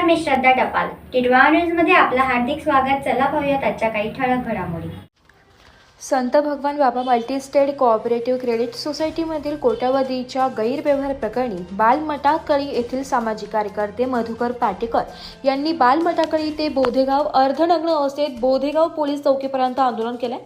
मी श्रद्धा टपाल. टिडवा न्यूजमध्ये आपलं हार्दिक स्वागत. चला पाहूयात आजच्या काही ठळक घडामोडी. संत भगवान बाबा मल्टीस्टेट कोऑपरेटिव्ह क्रेडिट सोसायटीमधील कोट्यावधीच्या गैरव्यवहार प्रकरणी बालमटाकळी येथील सामाजिक कार्यकर्ते मधुकर पाटेकर यांनी बालमटाकळी ते बोधेगाव अर्धनग्न अवस्थेत बोधेगाव पोलीस चौकीपर्यंत आंदोलन केले.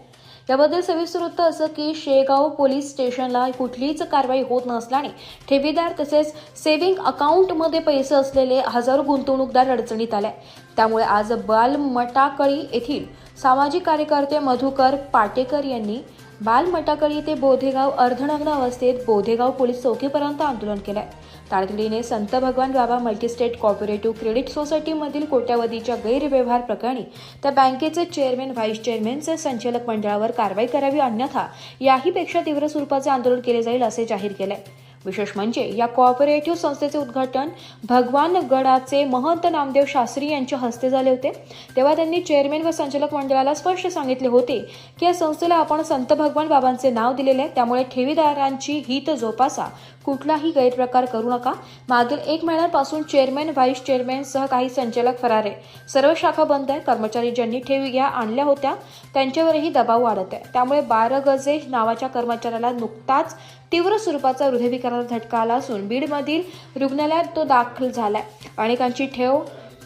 याबद्दल सविस्तर वृत्त असं की शेगाव पोलीस स्टेशनला कुठलीच कारवाई होत नसल्याने ठेवीदार तसेच सेव्हिंग अकाउंटमध्ये पैसे असलेले हजारो गुंतवणूकदार अडचणीत आले. त्यामुळे आज बालमटाकळी येथील सामाजिक कार्यकर्ते मधुकर पाटेकर यांनी बालमटाकळी ते बोधेगाव अर्धनग्न अवस्थेत बोधेगाव पोलीस चौकीपर्यंत आंदोलन केले. तातडीने संत भगवान बाबा मल्टीस्टेट कोऑपरेटिव्ह क्रेडिट सोसायटीमधील कोट्यावधीच्या गैरव्यवहार प्रकरणी त्या बँकेचे चेअरमॅन व्हाईस चेअरमॅनचे संचालक मंडळावर कारवाई करावी, अन्यथा याहीपेक्षा तीव्र स्वरूपाचे आंदोलन केले जाईल असे जाहीर केले. विशेष म्हणजे या कोऑपरेटिव्ह संस्थेचे उद्घाटन भगवानगडाचे महंत नामदेव शास्त्री यांच्या हस्ते झाले होते. तेव्हा त्यांनी चेअरमॅन व संचालक मंडळाला स्पष्ट सांगितले होते की या संस्थेला आपण संत भगवान बाबांचे नाव दिलेले आहे, त्यामुळे ठेवीदारांची हित जोपासा, कुठलाही गैरप्रकार करू नका. मागील 1 महिन्यापासून चेअरमॅन व्हाईस चेअरमॅनसह काही संचालक फरार आहे. सर्व शाखा बंद आहे. कर्मचारी ज्यांनी ठेवी आणल्या होत्या त्यांच्यावरही दबाव वाढत आहे. त्यामुळे 12 गजे नावाच्या कर्मचाऱ्याला नुकताच तीव्र स्वरूपाचा हृदयविकाराचा झटका आला असून बीडमधील रुग्णालयात तो दाखल झालाय. अनेकांची ठेव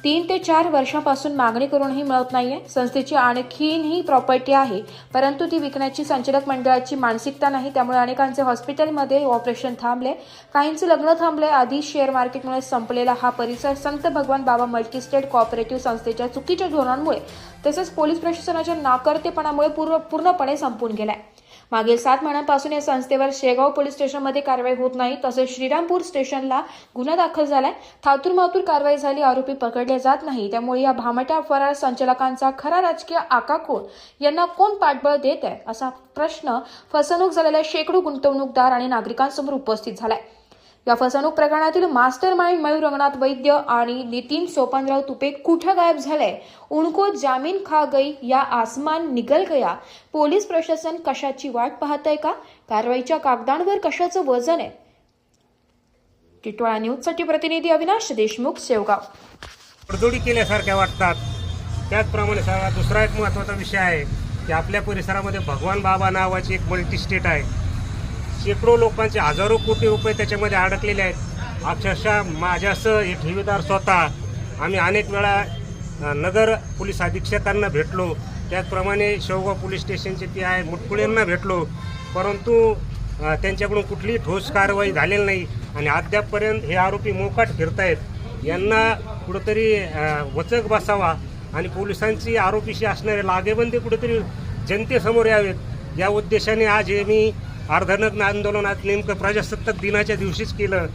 3 ते 4 वर्षांपासून मागणी करूनही मिळत नाहीये. संस्थेची आणखीनही प्रॉपर्टी आहे, परंतु ती विकण्याची संचालक मंडळाची मानसिकता नाही. त्यामुळे अनेकांचे हॉस्पिटलमध्ये ऑपरेशन थांबले, काहींचे लग्न थांबले. आधी शेअर मार्केटमुळे संपलेला हा परिसर संत भगवान बाबा मल्टीस्टेट कोऑपरेटिव्ह संस्थेच्या चुकीच्या धोरणांमुळे तसेच पोलीस प्रशासनाच्या नाकर्तेपणामुळे पूर्णपणे संपून गेलाय. मागील 7 महिन्यांपासून या संस्थेवर शेगाव पोलीस स्टेशनमध्ये कारवाई होत नाही. तसेच श्रीरामपूर स्टेशनला गुन्हा दाखल झालाय. थातूरमातूर कारवाई झाली, आरोपी पकडले जात नाही. त्यामुळे या भामट्या फरार संचालकांचा खरा राजकीय आका कोण, यांना कोण पाठबळ देत आहे असा प्रश्न फसवणूक झालेल्या शेकडो गुंतवणूकदार आणि नागरिकांसमोर उपस्थित झालाय. या फसवणूक प्रकरणातील मास्टर माइंड मयूर रंगनाथ वैद्य आणि नितीन सोपानराव तुपे कुठे गायब झाले? उनको जामीन खा गई या आसमान निगल गया? पोलीस प्रशासन कशाची वाट पाहतंय का? कारवाईच्या कागदांवर कशाचं वजन आहे? टिटवाळा न्यूजसाठी प्रतिनिधी अविनाश देशमुख, शेवगाव. तडजोडी केल्यासारख्या वाटतात. त्याचप्रमाणे दुसरा एक महत्त्वाचा विषय आहे की आपल्या परिसरामध्ये भगवान बाबा नावाची एक मल्टीस्टेट आहे. शेकडो लोकांचे हजारो कोटी रुपये त्याच्यामध्ये अडकलेले आहेत. अक्षरशः माझ्यासह हे ठेवीदार स्वतः आम्ही अनेक वेळा नगर पोलीस अधीक्षकांना भेटलो, त्याचप्रमाणे शेवगाव पोलीस स्टेशनचे ते आहे मुटकुळेंना भेटलो, परंतु त्यांच्याकडून कुठलीही ठोस कारवाई झालेली नाही आणि अद्यापपर्यंत हे आरोपी मोकाट फिरतायत. यांना कुठंतरी वचक बसावा आणि पोलिसांची आरोपीशी असणारे लागेबंदी कुठेतरी जनतेसमोर यावेत या उद्देशाने आज हे मी अर्धनग्न आंदोलनात नेमकं प्रजासत्ताक दिनाच्या दिवशीच केलं.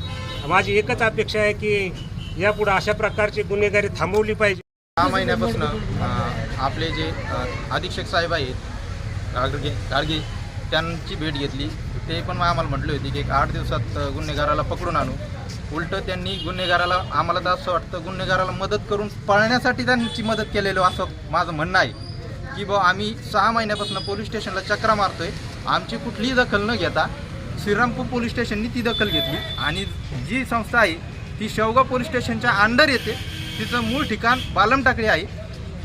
माझी एकच अपेक्षा आहे की यापुढे अशा प्रकारची गुन्हेगारी थांबवली पाहिजे. 6 महिन्यापासून आपले जे अधीक्षक साहेब आहेत गाडगे त्यांची भेट घेतली. ते पण आम्हाला म्हटले होते की 8 दिवसात गुन्हेगाराला पकडून आणू. उलटं त्यांनी गुन्हेगाराला, आम्हाला तर असं वाटतं गुन्हेगाराला मदत करून पळण्यासाठी त्यांची मदत केलेलं असं माझं म्हणणं आहे की आम्ही 6 महिन्यापासून पोलीस स्टेशनला चक्रा मारतोय. आमची कुठलीही दखल न घेता श्रीरामपूर पोलीस स्टेशननी ती दखल घेतली आणि जी संस्था आहे ती शेवगाव पोलीस स्टेशनच्या अंडर येते. तिचं मूळ ठिकाण बालमटाकळी आहे.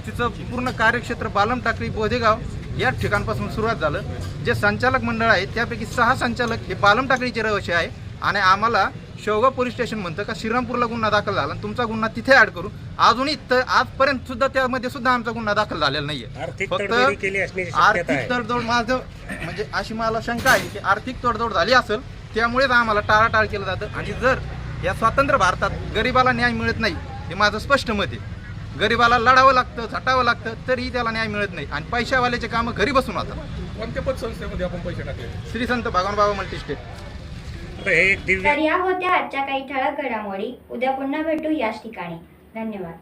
तिचं पूर्ण कार्यक्षेत्र बालमटाकळी बोधेगाव या ठिकाणपासून सुरुवात झालं. जे संचालक मंडळ आहे त्यापैकी 6 संचालक हे बालमटाकळीचे रहिवासी आहे आणि आम्हाला शेवगाव पोलीस स्टेशन म्हणतं का श्रीरामपूरला गुन्हा दाखल झाला, तुमचा गुन्हा तिथे ॲड करू. अजूनही आजपर्यंत सुद्धा त्यामध्ये सुद्धा आमचा गुन्हा दाखल झालेला नाहीये. फक्त आर्थिक तडजोड, माझं म्हणजे अशी मला शंका आहे की आर्थिक तडजोड झाली असेल त्यामुळेच आम्हाला टाळाटाळ केलं जातं. आणि जर या स्वतंत्र भारतात गरिबाला न्याय मिळत नाही हे माझं स्पष्ट मत आहे. गरिबाला लढावं लागतं, झटावं लागतं, तरीही त्याला न्याय मिळत नाही आणि पैशावाल्याचे कामं घरी बसून होतात. कोणत्या पतसंस्थेमध्ये आपण पैसे टाकले? श्री संत भगवान बाबा मल्टीस्टेट. तर या होत्या आजच्या काही ठळक घडामोडी. उद्या पुन्हा भेटू याच ठिकाणी. धन्यवाद.